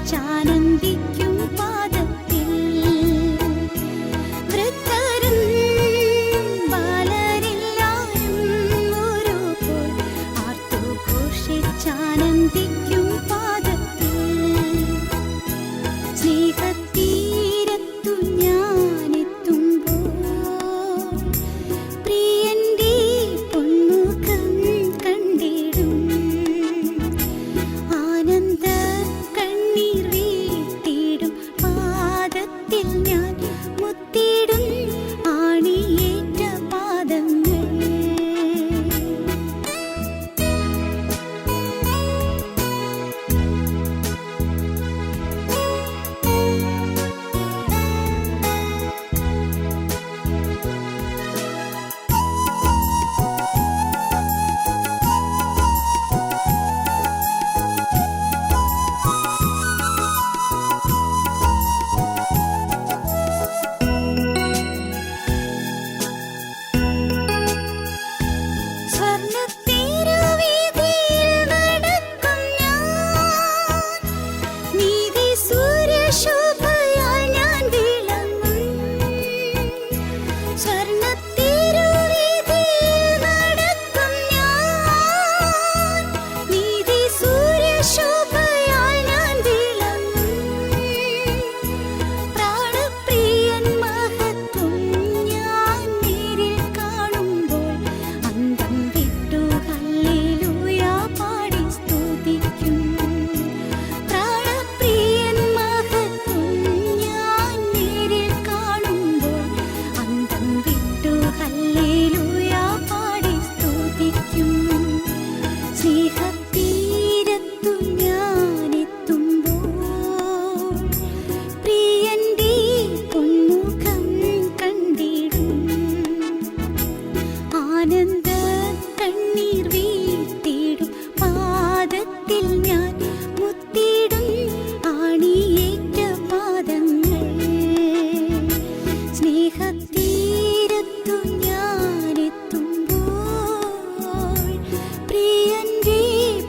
ഘോഷിച്ചാനന്ദിക്കും പാദത്തിൽ. വൃദ്ധരും ബാലരെല്ലാരും ഒരുപോൽ ആർത്തു ഘോഷിച്ചാനന്ദിക്കും പാദത്തിൽ. സ്നേഹത്തീരത്തു ഞാനെത്തുമ്പോൾ പ്രിയന്റെ പൊന്മുഖം കണ്ടിടും. ആനന്ദ കണ്ണീർ വീഴ്ത്തിടും പാദത്തിൽ ഞാൻ മുത്തിടും ആണിയേറ്റ പാദങ്ങൾ. സ്വർണ്ണത്തിരുവീഥിയിൽ നടക്കും ഞാൻ, നീതി സൂര്യശോഭയാൽ ഞാൻ വിളങ്ങും. സ്വർണ്ണത്തിരുവീഥിയിൽ നടക്കും ഞാൻ, നീതി സൂര്യശോഭയാൽ ഞാൻ വിളങ്ങും. പ്രാണപ്രിയൻ മഹത്വം ഞാൻ നേരിൽ കാണുമ്പോൾ അന്തം വിട്ടു ഹല്ലേലൂയ പാടി സ്തുതിക്കും. പ്രാണപ്രിയൻ മഹത്വം ഞാൻ നേരിൽ കാണുമ്പോൾ അന്തം വിട്ടു ഹല്ലേലൂയ പാടി സ്തുതിക്കും. സ്നേഹത്തീരത്തു ഞാനെത്തുമ്പോൾ പ്രിയന്റെ പൊന്മുഖം കണ്ടിടും. ആനന്ദ കണ്ണീർ വീഴ്ത്തിടും പാദത്തിൽ ഞാൻ മുത്തിടും ആണിയേറ്റ പാദങ്ങൾ. സ്നേഹത്തീരത്തു ഞാനെത്തുമ്പോൾ പ്രിയന്റെ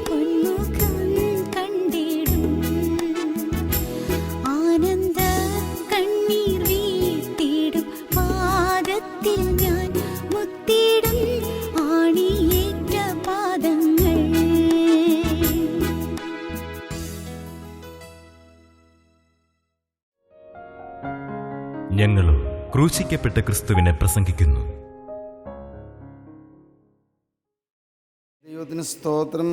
പൊന്മുഖം കണ്ടിടും. ആനന്ദ കണ്ണീർ വീഴ്ത്തിടും പാദത്തിൽ ഞാൻ മുത്തിടും ആണിയേറ്റ പാദങ്ങൾ. ഞങ്ങളും ക്രൂശിക്കപ്പെട്ട ക്രിസ്തുവിനെ പ്രസംഗിക്കുന്നു. ദൈവത്തിന് സ്തോത്രം.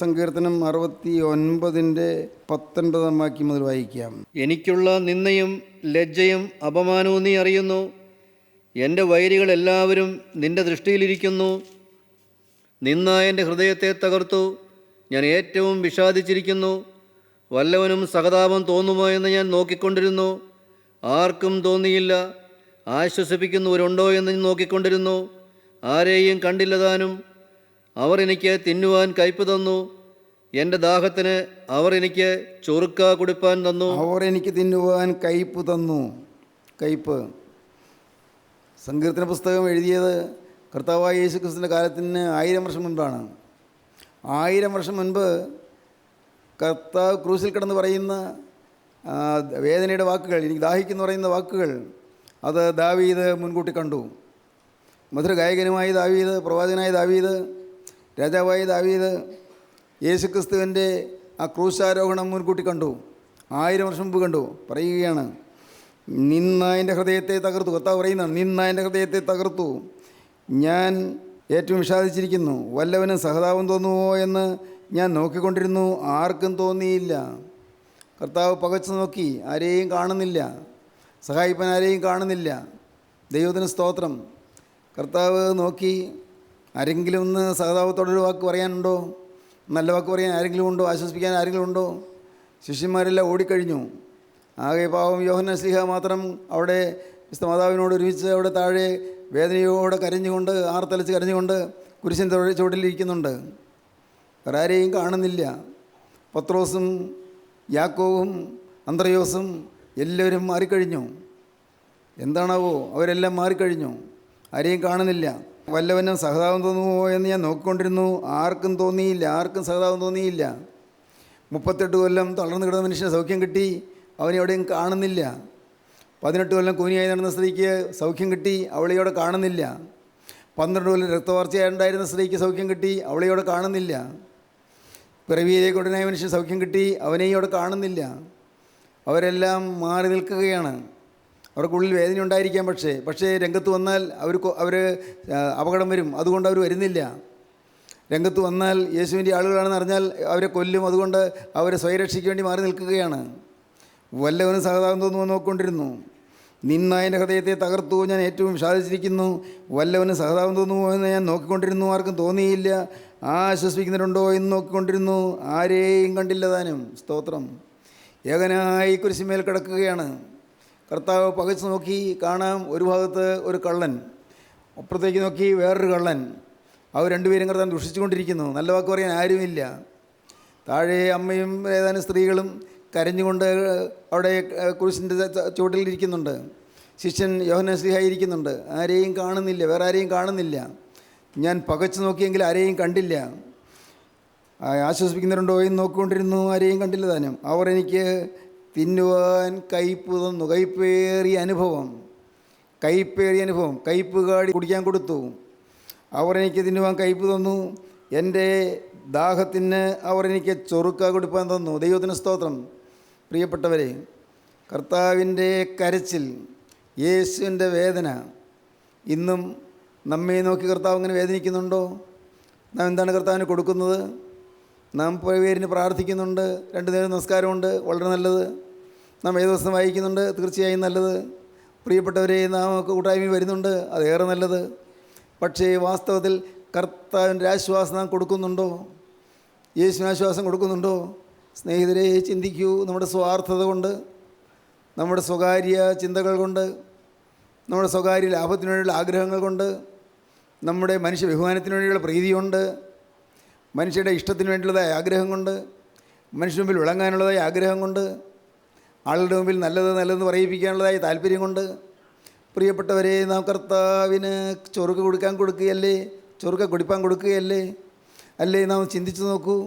സങ്കീർത്തനം 69:19 വാക്യം മുതൽ വായിക്കാം. എനിക്കുള്ള നിന്ദയും ലജ്ജയും അപമാനവും നീ അറിയുന്നു. എൻ്റെ വൈരികൾ എല്ലാവരും നിൻ്റെ ദൃഷ്ടിയിലിരിക്കുന്നു. നിന്ന എൻ്റെ ഹൃദയത്തെ തകർത്തു. ഞാൻ ഏറ്റവും വിഷാദിച്ചിരിക്കുന്നു. വല്ലവനും സഹതാപം തോന്നുമോ എന്ന് ഞാൻ നോക്കിക്കൊണ്ടിരുന്നു. ആർക്കും തോന്നിയില്ല. ആശ്വസിപ്പിക്കുന്നവരുണ്ടോ എന്ന് നോക്കിക്കൊണ്ടിരുന്നു. ആരെയും കണ്ടില്ലതാനും. അവർ എനിക്ക് തിന്നുവാൻ കയ്പ് തന്നു. എൻ്റെ ദാഹത്തിന് അവർ എനിക്ക് ചൊറുക്ക കുടിപ്പാൻ തന്നു. അവർ എനിക്ക് തിന്നുവാൻ കയ്പ് തന്നു. കയ്പ്. സങ്കീർത്തന പുസ്തകം എഴുതിയത് കർത്താവായ യേശു ക്രിസ്തുവിൻ്റെ കാലത്തിന് 1000 വർഷം മുൻപാണ്. 1000 വർഷം മുൻപ് കർത്താവ് ക്രൂസിൽ കിടന്ന് പറയുന്ന വേദനയുടെ വാക്കുകൾ, എനിക്ക് ദാഹിക്കുന്നു പറയുന്ന വാക്കുകൾ, അത് ദാവീദ് മുൻകൂട്ടി കണ്ടു. മധുരഗായകനുമായ ദാവീദ്, പ്രവാചകനായ ദാവീദ്, രാജാവായ ദാവീദ് യേശുക്രിസ്തുവിൻ്റെ ആ ക്രൂശാരോഹണം മുൻകൂട്ടി കണ്ടു. 1000 വർഷം മുമ്പ് കണ്ടു. പറയുകയാണ്, നിന്ന എൻ്റെ ഹൃദയത്തെ തകർത്തു. കർത്താവ് പറയുന്നതാണ്, നിന്ന എൻ്റെ ഹൃദയത്തെ തകർത്തു. ഞാൻ ഏറ്റവും വിഷാദിച്ചിരിക്കുന്നു. വല്ലവനും സഹതാപം തോന്നുമോ എന്ന് ഞാൻ നോക്കിക്കൊണ്ടിരുന്നു. ആർക്കും തോന്നിയില്ല. കർത്താവ് പകച്ചു നോക്കി, ആരെയും കാണുന്നില്ല. സഹായിപ്പാൻ ആരെയും കാണുന്നില്ല. ദൈവത്തിന് സ്തോത്രം. കർത്താവ് നോക്കി, ആരെങ്കിലും ഒന്ന് സഹതാപത്തോടൊരു വാക്ക് പറയാനുണ്ടോ? നല്ല വാക്ക് പറയാൻ ആരെങ്കിലും ഉണ്ടോ? ആശ്വസിപ്പിക്കാൻ ആരെങ്കിലും ഉണ്ടോ? ശിഷ്യന്മാരെല്ലാം ഓടിക്കഴിഞ്ഞു. ആകെ പാവം യോഹന്നാൻ ശ്ലീഹ മാത്രം അവിടെ മാതാവിനോട് ഒരുമിച്ച് അവിടെ താഴെ വേദനയോടെ കരഞ്ഞുകൊണ്ട്, ആർത്തലച്ച് കരഞ്ഞുകൊണ്ട് കുരിശിൻ്റെ ചുവട്ടിലിരിക്കുന്നുണ്ട്. വേറെ ആരെയും കാണുന്നില്ല. പത്രോസും യാക്കോവും അന്ത്രയോസും എല്ലാവരും മാറിക്കഴിഞ്ഞു. എന്താണാവോ, അവരെല്ലാം മാറിക്കഴിഞ്ഞു. ആരെയും കാണുന്നില്ല. വല്ലവനും സഹതാപം തോന്നുമോ എന്ന് ഞാൻ നോക്കിക്കൊണ്ടിരുന്നു. ആർക്കും തോന്നിയില്ല. ആർക്കും സഹതാപം തോന്നിയില്ല. 38 കൊല്ലം തളർന്നു കിടന്ന മനുഷ്യന് സൗഖ്യം കിട്ടി, അവനെ എവിടെയും കാണുന്നില്ല. 18 കൊല്ലം കൂനിയായി നടന്ന സ്ത്രീക്ക് സൗഖ്യം കിട്ടി, അവളെയോടെ കാണുന്നില്ല. 12 കൊല്ലം രക്തവാർച്ചയായിട്ടുണ്ടായിരുന്ന സ്ത്രീക്ക് സൗഖ്യം കിട്ടി, അവളെയോടെ കാണുന്നില്ല. പിറവിയിലേക്ക് ഉടനായ മനുഷ്യൻ സൗഖ്യം കിട്ടി, അവനെയും അവിടെ കാണുന്നില്ല. അവരെല്ലാം മാറി നിൽക്കുകയാണ്. അവർക്കുള്ളിൽ വേദന ഉണ്ടായിരിക്കാം, പക്ഷേ രംഗത്ത് വന്നാൽ അവർ അപകടം വരും, അതുകൊണ്ട് അവർ വരുന്നില്ല. രംഗത്ത് വന്നാൽ യേശുവിൻ്റെ ആളുകളാണെന്ന് അറിഞ്ഞാൽ അവരെ കൊല്ലും, അതുകൊണ്ട് അവരെ സ്വയരക്ഷയ്ക്ക് വേണ്ടി മാറി നിൽക്കുകയാണ്. വല്ലവനും സഹതാപം തോന്നുമോ നോക്കിക്കൊണ്ടിരുന്നു. നിന്ന എൻ്റെ ഹൃദയത്തെ തകർത്തു, ഞാൻ ഏറ്റവും വിഷാദിച്ചിരിക്കുന്നു. വല്ലവനും സഹതാപം തോന്നുമോ എന്ന് ഞാൻ നോക്കിക്കൊണ്ടിരുന്നു, ആർക്കും തോന്നിയില്ല. ആശ്വസിപ്പിക്കുന്നുണ്ടോ എന്ന് നോക്കിക്കൊണ്ടിരുന്നു, ആരെയും കണ്ടില്ല താനും. സ്തോത്രം. ഏകനായി കുരിശിന്മേൽ കിടക്കുകയാണ്. കർത്താവ് പകച്ചു നോക്കി, കാണാം ഒരു ഭാഗത്ത് ഒരു കള്ളൻ, അപ്പുറത്തേക്ക് നോക്കി വേറൊരു കള്ളൻ. അവർ രണ്ടുപേരും കർത്താൻ ദുഷിച്ചുകൊണ്ടിരിക്കുന്നു. നല്ല വാക്ക് പറയാൻ ആരുമില്ല. താഴെ അമ്മയും ഏതാനും സ്ത്രീകളും കരഞ്ഞുകൊണ്ട് അവിടെ കുരിശിൻ്റെ ചുവട്ടിലിരിക്കുന്നുണ്ട്. ശിഷ്യൻ യോഹന്നാൻ ശ്ലീഹ ഇരിക്കുന്നുണ്ട്. ആരെയും കാണുന്നില്ല, വേറെ ആരെയും കാണുന്നില്ല. ഞാൻ പകച്ചു നോക്കിയെങ്കിൽ ആരെയും കണ്ടില്ല. ആശ്വസിപ്പിക്കുന്നുണ്ടോ എന്ന് നോക്കിക്കൊണ്ടിരുന്നു, ആരെയും കണ്ടില്ല താനും. അവർ എനിക്ക് തിന്നുവാൻ കയ്പ് തന്നു. കയ്പേറിയ അനുഭവം, കയ്പ് കാടി കുടിക്കാൻ കൊടുത്തു. അവർ എനിക്ക് തിന്നുവാൻ കയ്പ് തന്നു. എൻ്റെ ദാഹത്തിന് അവർ എനിക്ക് ചൊറുക്ക കൊടുപ്പാൻ തന്നു. ദൈവത്തിന് സ്തോത്രം. പ്രിയപ്പെട്ടവരെ, കർത്താവിൻ്റെ കരച്ചിൽ, യേശുവിൻ്റെ വേദന ഇന്നും നമ്മെ നോക്കി കർത്താവ് അങ്ങനെ വേദനിക്കുന്നുണ്ടോ? നാം എന്താണ് കർത്താവിന് കൊടുക്കുന്നത്? നാം പേരിന് പ്രാർത്ഥിക്കുന്നുണ്ട്, 2 നേരം നമസ്കാരമുണ്ട്, വളരെ നല്ലത്. നാം ദിവസം വായിക്കുന്നുണ്ട്, തീർച്ചയായും നല്ലത്. പ്രിയപ്പെട്ടവരെ, നാം കൂട്ടായ്മ വരുന്നുണ്ട്, അതേറെ നല്ലത്. പക്ഷേ വാസ്തവത്തിൽ കർത്താവിൻ്റെ ആശ്വാസം നാം കൊടുക്കുന്നുണ്ടോ? യേശുവിന് ആശ്വാസം കൊടുക്കുന്നുണ്ടോ? സ്നേഹിതരെ, ചിന്തിക്കൂ. നമ്മുടെ സ്വാർത്ഥത കൊണ്ട്, നമ്മുടെ സ്വകാര്യ ചിന്തകൾ കൊണ്ട്, നമ്മുടെ സ്വകാര്യ ലാഭത്തിനു വേണ്ടിയുള്ള ആഗ്രഹങ്ങൾ കൊണ്ട്, നമ്മുടെ മനുഷ്യ ബഹുമാനത്തിന് വേണ്ടിയുള്ള പ്രീതി കൊണ്ട്, മനുഷ്യരുടെ ഇഷ്ടത്തിന് വേണ്ടിയുള്ളതായ ആഗ്രഹം കൊണ്ട്, മനുഷ്യന് മുമ്പിൽ വിളങ്ങാനുള്ളതായ ആഗ്രഹം കൊണ്ട്, ആളുടെ മുമ്പിൽ നല്ലതെന്ന് പറയിപ്പിക്കാനുള്ളതായ താല്പര്യം കൊണ്ട്, പ്രിയപ്പെട്ടവരെ, നാം കർത്താവിന് ചൊറുക്ക കുടിപ്പാൻ കൊടുക്കുകയല്ലേ? അല്ലേ? നാം ചിന്തിച്ചു നോക്കൂ.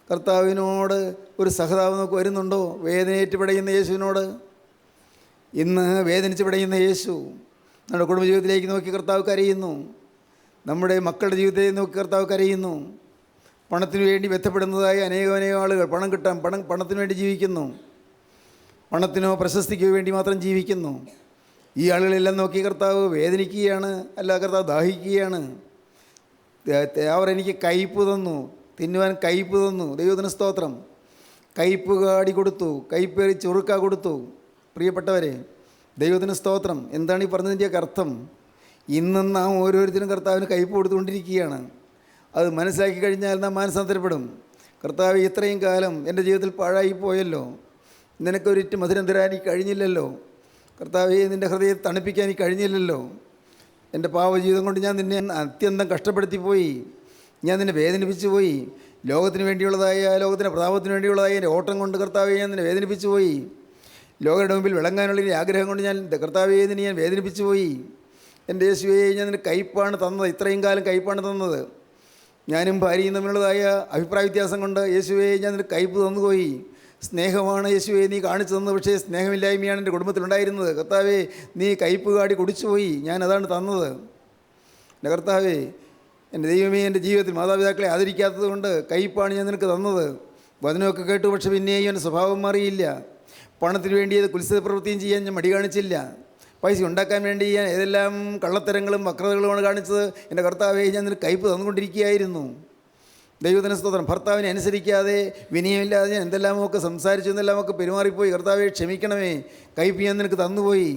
കർത്താവിനോട് ഒരു സഹതാപം നമുക്ക് വരുന്നുണ്ടോ? വേദനയേറ്റ് പിടയുന്ന യേശുവിനോട്. ഇന്ന് വേദനിച്ച് പിടയുന്ന യേശു നമ്മുടെ കുടുംബജീവിതത്തിലേക്ക് നോക്കി കർത്താവ് കരയുന്നു. നമ്മുടെ മക്കളുടെ ജീവിതത്തെ നോക്കി കർത്താവ് കരയുന്നു. പണത്തിനു വേണ്ടി ബന്ധപ്പെടുന്നതായ അനേകം ആളുകൾ പണം കിട്ടാൻ പണത്തിനു വേണ്ടി ജീവിക്കുന്നു. പണത്തിനോ പ്രശസ്തിക്കോ വേണ്ടി മാത്രം ജീവിക്കുന്നു. ഈ ആളുകളെല്ലാം നോക്കി കർത്താവ് വേദനിക്കുകയാണ്, അല്ല കർത്താവ് ദാഹിക്കുകയാണ്. അവർ എനിക്ക് കയ്പ് തന്നു, തിന്നുവാൻ കയ്പ് തന്നു. ദൈവത്തിന് സ്തോത്രം. കയ്പ് കാടി കൊടുത്തു, കയ്പേറി ചൊറുക്ക കൊടുത്തു. പ്രിയപ്പെട്ടവരെ, ദൈവത്തിന് സ്തോത്രം. എന്താണ് ഈ പറഞ്ഞതിൻ്റെയൊക്കെ അർത്ഥം? ഇന്നും നാം ഓരോരുത്തരും കർത്താവിന് കയ്പ് കൊടുത്തുകൊണ്ടിരിക്കുകയാണ്. അത് മനസ്സിലാക്കി കഴിഞ്ഞാൽ നാം മാനസാന്തരപ്പെടും. കർത്താവ്, ഇത്രയും കാലം എൻ്റെ ജീവിതത്തിൽ പാഴായിപ്പോയല്ലോ, നിനക്കൊരിറ്റ് മധുരം തരാൻ എനിക്ക് കഴിഞ്ഞില്ലല്ലോ. കർത്താവേ, നിൻ്റെ ഹൃദയത്തെ തണുപ്പിക്കാൻ എനിക്ക് കഴിഞ്ഞില്ലല്ലോ. എൻ്റെ പാവജീവിതം കൊണ്ട് ഞാൻ നിന്നെ അത്യന്തം കഷ്ടപ്പെടുത്തിപ്പോയി, ഞാൻ നിന്നെ വേദനിപ്പിച്ചു പോയി. ലോകത്തിൻ്റെ പ്രതാപത്തിന് വേണ്ടിയുള്ളതായ എൻ്റെ ഓട്ടം കൊണ്ട് കർത്താവെ ഞാൻ നിന്നെ വേദനിപ്പിച്ചു പോയി. ലോകരുടെ മുമ്പിൽ വിളങ്ങാനുള്ള ആഗ്രഹം കൊണ്ട് ഞാൻ കർത്താവെ നിന്നെ ഞാൻ വേദനിപ്പിച്ചു പോയി. എൻ്റെ യേശുവേ, ഞാൻ നിന്നെ കയ്പാണ് തന്നത്, ഇത്രയും കാലം കയ്പാണ് തന്നത്. ഞാനും ഭാര്യയും തമ്മിലുള്ളതായ അഭിപ്രായ വ്യത്യാസം കൊണ്ട് യേശുവേ ഞാൻ നിന്നെ കയ്പ് തന്നുപോയി. സ്നേഹമാണ് യേശുവേ നീ കാണിച്ചു തന്നത്, പക്ഷേ സ്നേഹമില്ലായ്മയാണ് എൻ്റെ കുടുംബത്തിലുണ്ടായിരുന്നത്. കർത്താവേ, നീ കയ്പ് കാടി കുടിച്ചുപോയി, ഞാൻ അതാണ് തന്നത്. എൻ്റെ കർത്താവേ, എൻ്റെ ദൈവമേ, എൻ്റെ ജീവിതത്തിൽ മാതാപിതാക്കളെ ആദരിക്കാത്തത് കൊണ്ട് കയ്പാണ് ഞാൻ നിനക്ക് തന്നത്. വചനമൊക്കെ കേട്ടു, പക്ഷെ പിന്നെയും എൻ്റെ സ്വഭാവം മാറിയില്ല. പണത്തിന് വേണ്ടി കുൽസിത പ്രവൃത്തിയും ചെയ്യാൻ ഞാൻ മടി കാണിച്ചില്ല. പൈസ ഉണ്ടാക്കാൻ വേണ്ടി ഞാൻ ഏതെല്ലാം കള്ളത്തരങ്ങളും വക്രതകളുമാണ് കാണിച്ചത്. എൻ്റെ കർത്താവേ, ഞാൻ നിനക്ക് കയ്പ് തന്നുകൊണ്ടിരിക്കുകയായിരുന്നു. ദൈവത്തിന് സ്തോത്രം. ഭർത്താവിനെ അനുസരിക്കാതെ, വിനയമില്ലാതെ ഞാൻ എന്തെല്ലാമൊക്കെ സംസാരിച്ചു, എന്തെല്ലാമൊക്കെ പെരുമാറിപ്പോയി. കർത്താവെ ക്ഷമിക്കണമേ, കയ്പ് ഞാൻ നിനക്ക് തന്നുപോയി.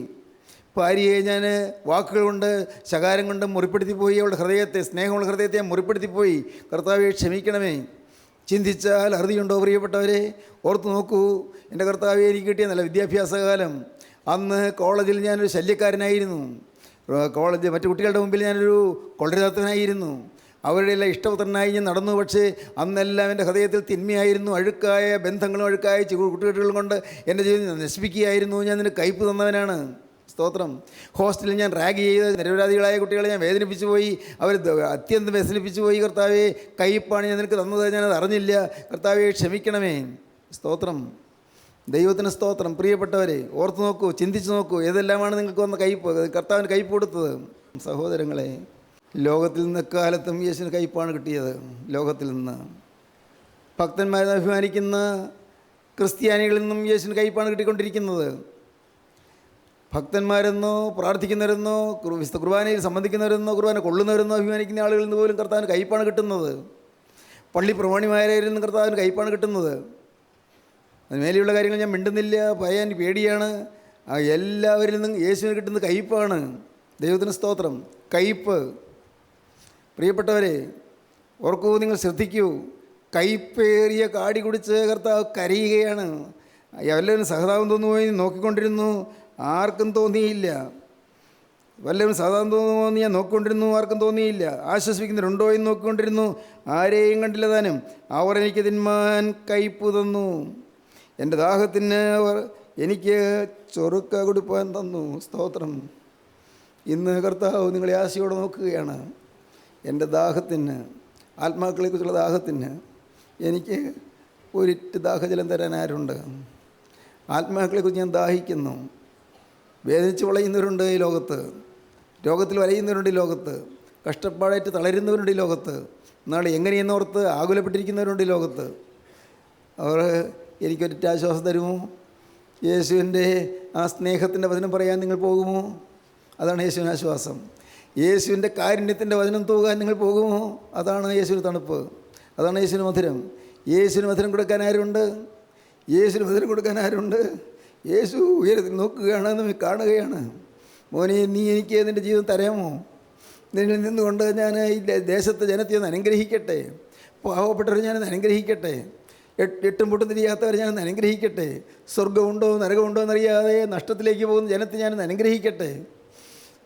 ഭാര്യയെ ഞാൻ വാക്കുകൾ കൊണ്ട്, ശകാരം കൊണ്ട് മുറിപ്പെടുത്തിപ്പോയി. അവളുടെ ഹൃദയത്തെ, സ്നേഹമുള്ള ഹൃദയത്തെ ഞാൻ മുറിപ്പെടുത്തിപ്പോയി. കർത്താവെ ക്ഷമിക്കണമേ. ചിന്തിച്ചാൽ അറുതിയുണ്ടോ പ്രിയപ്പെട്ടവരെ? ഓർത്ത് നോക്കൂ. എൻ്റെ കർത്താവെ, എനിക്ക് കിട്ടിയ നല്ല വിദ്യാഭ്യാസകാലം. അന്ന് കോളേജിൽ ഞാനൊരു ശല്യക്കാരനായിരുന്നു. മറ്റു കുട്ടികളുടെ മുമ്പിൽ ഞാനൊരു കൊള്ളരുതാത്തവനായിരുന്നു. അവരുടെ എല്ലാം ഇഷ്ടപുത്രനായി ഞാൻ നടന്നു. പക്ഷേ അന്നെല്ലാം എൻ്റെ ഹൃദയത്തിൽ തിന്മയായിരുന്നു. അഴുക്കായ ബന്ധങ്ങളും അഴുക്കായ കൂട്ടുകെട്ടുകളും കൊണ്ട് എൻ്റെ ജീവിതം നശിപ്പിക്കുകയായിരുന്നു. ഞാൻ നിനക്ക് കയ്പ് തന്നവനാണ്. സ്തോത്രം. ഹോസ്റ്റലിൽ ഞാൻ റാഗ് ചെയ്ത് നിരപരാധികളായ കുട്ടികളെ ഞാൻ വേദനിപ്പിച്ചു പോയി, അവർ അത്യന്തം വ്യസനിപ്പിച്ചു പോയി. കർത്താവേ, കയ്പ്പാണ് ഞാൻ നിനക്ക് തന്നത്, ഞാനത് അറിഞ്ഞില്ല. കർത്താവേ, ക്ഷമിക്കണമേ. സ്തോത്രം. ദൈവത്തിന് സ്തോത്രം. പ്രിയപ്പെട്ടവരെ, ഓർത്ത് നോക്കൂ, ചിന്തിച്ച് നോക്കൂ, ഏതെല്ലാമാണ് നിങ്ങൾക്ക് വന്ന കയ്പ്പ്, കർത്താവിന് കയ്പ്പ് കൊടുത്തത്. സഹോദരങ്ങളെ, ലോകത്തിൽ നിന്ന് എക്കാലത്തും യേശുവിന് കയ്പ്പാണ് കിട്ടിയത്. ലോകത്തിൽ നിന്ന് ഭക്തന്മാരെ അഭിമാനിക്കുന്ന ക്രിസ്ത്യാനികളിൽ നിന്നും യേശുവിന് കയ്പ്പാണ് കിട്ടിക്കൊണ്ടിരിക്കുന്നത്. ഭക്തന്മാരെന്നോ പ്രാർത്ഥിക്കുന്നവരെന്നോ വിശുദ്ധ കുർബാനയിൽ സംബന്ധിക്കുന്നവരെന്നോ കുർബാന കൊള്ളുന്നവരെന്നോ അഭിമാനിക്കുന്ന ആളുകളിൽ നിന്ന് പോലും കർത്താവിന് കയ്പ്പാണ് കിട്ടുന്നത്. പള്ളി പ്രമാണിമാരിൽ നിന്ന് കർത്താവിന് കയ്പ്പാണ് കിട്ടുന്നത്. അതിനുമേലെയുള്ള കാര്യങ്ങൾ ഞാൻ മിണ്ടുന്നില്ല, പറയാൻ പേടിയാണ്. എല്ലാവരിൽ നിന്നും യേശുവിന് കിട്ടുന്ന കയ്പ്പാണ്. ദൈവത്തിന് സ്തോത്രം. കയ്പ്പ്. പ്രിയപ്പെട്ടവരെ, ഓർക്കൂ, നിങ്ങൾ ശ്രദ്ധിക്കൂ. കയ്പേറിയ കാടി കുടിച്ച് കർത്താവ് കരയുകയാണ്. വല്ലവരും സഹതാപം തോന്നുപോയി നോക്കിക്കൊണ്ടിരുന്നു, ആർക്കും തോന്നിയില്ല. വല്ലവരും സഹതാപം തോന്നുമോയെന്ന് ഞാൻ നോക്കിക്കൊണ്ടിരുന്നു, ആർക്കും തോന്നിയില്ല. ആശ്വസിപ്പിക്കുന്നവരുണ്ടോ എന്ന് നോക്കിക്കൊണ്ടിരുന്നു, ആരെയും കണ്ടില്ല താനും. അവർ എനിക്ക് തിന്മാൻ കയ്പ് തന്നു, എൻ്റെ ദാഹത്തിന് അവർ എനിക്ക് ചൊറുക്ക കൊടുപ്പാൻ തന്നു. സ്തോത്രം. ഇന്ന് കർത്താവ് നിങ്ങളെ ആശയോടെ നോക്കുകയാണ്. എൻ്റെ ദാഹത്തിന്, ആത്മാക്കളെക്കുറിച്ചുള്ള ദാഹത്തിന് എനിക്ക് ഒരിറ്റ് ദാഹജലം തരാൻ ആരുണ്ട്? ആത്മാക്കളെക്കുറിച്ച് ഞാൻ ദാഹിക്കുന്നു. വേദനിച്ച് വളയുന്നവരുണ്ട് ഈ ലോകത്ത്, രോഗത്തിൽ വലയുന്നവരുണ്ട് ഈ ലോകത്ത്, കഷ്ടപ്പാടായിട്ട് തളരുന്നവരുണ്ട് ഈ ലോകത്ത്, നാളെ എങ്ങനെയെന്നോർത്ത് ആകുലപ്പെട്ടിരിക്കുന്നവരുണ്ട് ഈ ലോകത്ത്. അവർ എനിക്കൊരിറ്റ് ആശ്വാസം തരുമോ? യേശുവിൻ്റെ ആ സ്നേഹത്തിൻ്റെ വചനം പറയാൻ നിങ്ങൾ പോകുമോ? അതാണ് യേശുവിന് ആശ്വാസം. യേശുവിൻ്റെ കാരുണ്യത്തിൻ്റെ വചനം തൂകാൻ നിങ്ങൾ പോകുമോ? അതാണ് യേശുവിന് തണുപ്പ്, അതാണ് യേശുവിന് മധുരം. യേശുവിന് മധുരം കൊടുക്കാൻ ആരുണ്ട്? യേശുവിന് മധുരം കൊടുക്കാൻ ആരുണ്ട്? യേശു ഉയരത്തിൽ നോക്കുകയാണ്, നമ്മെ കാണുകയാണ്. മോനെ, നീ എനിക്ക് നിൻ്റെ ജീവിതം തരാമോ? നിന്നിൽ നിന്നുകൊണ്ട് ഞാൻ ഈ ദേശത്തെ ജനത്തെ ഒന്ന് അനുഗ്രഹിക്കട്ടെ, പാവപ്പെട്ടവരെ ഞാനൊന്ന് അനുഗ്രഹിക്കട്ടെ, എട്ടും പൊട്ടും തിരിയാത്തവരെ ഞാനൊന്ന് അനുഗ്രഹിക്കട്ടെ, സ്വർഗ്ഗമുണ്ടോ നരകമുണ്ടോ എന്നറിയാതെ നഷ്ടത്തിലേക്ക് പോകുന്ന ജനത്തെ ഞാനൊന്ന് അനുഗ്രഹിക്കട്ടെ.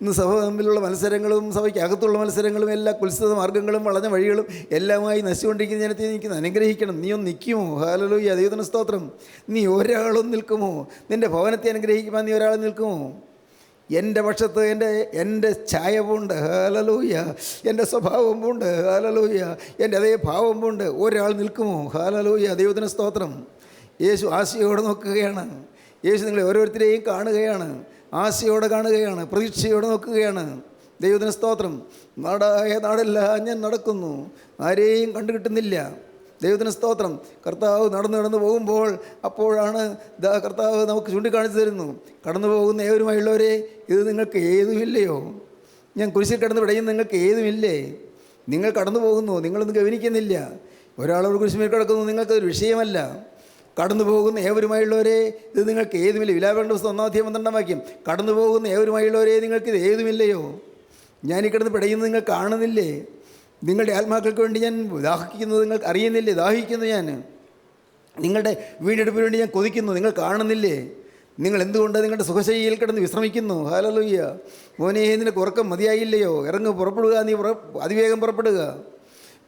ഇന്ന് സഭ തമ്മിലുള്ള മത്സരങ്ങളും സഭയ്ക്കകത്തുള്ള മത്സരങ്ങളും എല്ലാ കുത്സിത മാർഗ്ഗങ്ങളും വളഞ്ഞ വഴികളും എല്ലാമായി നശിച്ചുകൊണ്ടിരിക്കുന്ന ജനത്തെ എനിക്ക് അനുഗ്രഹിക്കണം. നീ ഒന്ന് നിൽക്കുമോ? ഹല്ലേലൂയ, ദൈവത്തിന് സ്തോത്രം. നീ ഒരാളും നിൽക്കുമോ? നിൻ്റെ ഭവനത്തെ അനുഗ്രഹിക്കുമ്പോൾ നീ ഒരാൾ നിൽക്കുമോ? എൻ്റെ പക്ഷത്ത് എൻ്റെ ഛായ പൂണ്ട്, ഹല്ലേലൂയ, എൻ്റെ സ്വഭാവം പൂണ്ട്, ഹല്ലേലൂയ, എൻ്റെ അതേ ഭാവം പൂണ്ട്, ഒരാൾ നിൽക്കുമോ? ഹല്ലേലൂയ, ദൈവത്തിന് സ്തോത്രം. യേശു ആശയോടെ നോക്കുകയാണ്. യേശു നിങ്ങളെ ഓരോരുത്തരെയും കാണുകയാണ്, ആശയോടെ കാണുകയാണ്, പ്രതീക്ഷയോടെ നോക്കുകയാണ്. ദൈവത്തിന് സ്തോത്രം. നാടായ നാടെല്ലാം ഞാൻ നടക്കുന്നു, ആരെയും കണ്ടു കിട്ടുന്നില്ല. ദൈവത്തിന് സ്തോത്രം. കർത്താവ് നടന്നു പോകുമ്പോൾ അപ്പോഴാണ് കർത്താവ് നമുക്ക് ചൂണ്ടിക്കാണിച്ചു തരുന്നു, കടന്നു പോകുന്ന ഏവരുമായുള്ളവരെ, ഇത് നിങ്ങൾക്ക് ഏതുമില്ലയോ? ഞാൻ കുരിശിൽ കിടന്ന് പിടയുന്ന നിങ്ങൾക്ക് ഏതുമില്ലേ? നിങ്ങൾ കടന്നു പോകുന്നു, നിങ്ങളൊന്നും ഗവനിക്കുന്നില്ല. ഒരാളോട് കുരിശുമേൽ കിടക്കുന്നു, നിങ്ങൾക്കൊരു വിഷയമല്ല. കടന്നു പോകുന്ന ഏവരുമായുള്ളവരെ, ഇത് നിങ്ങൾക്ക് ഏതുമില്ല. വിലാപങ്ങളുടെ പുസ്തകം 1-12 വാക്യം. കടന്നു പോകുന്ന ഏവരുമായുള്ളവരെ, നിങ്ങൾക്കിത് ഏതുമില്ലയോ? ഞാനീ കിടന്ന് പിടയുന്നത് നിങ്ങൾ കാണുന്നില്ലേ? നിങ്ങളുടെ ആത്മാക്കൾക്ക് വേണ്ടി ഞാൻ ദാഹിക്കുന്നത് നിങ്ങൾക്ക് അറിയുന്നില്ലേ? ദാഹിക്കുന്നു ഞാൻ. നിങ്ങളുടെ വീണ്ടെടുപ്പിന് വേണ്ടി ഞാൻ കൊതിക്കുന്നു, നിങ്ങൾ കാണുന്നില്ലേ? നിങ്ങൾ എന്തുകൊണ്ട് നിങ്ങളുടെ സുഖശൈലിയിൽ കിടന്ന് വിശ്രമിക്കുന്നു? ഹല്ലേലൂയ. മോനെ, നിനക്ക് ഉറക്കം മതിയായില്ലയോ? ഇറങ്ങ്, പുറപ്പെടുക, നീ അതിവേഗം പുറപ്പെടുക.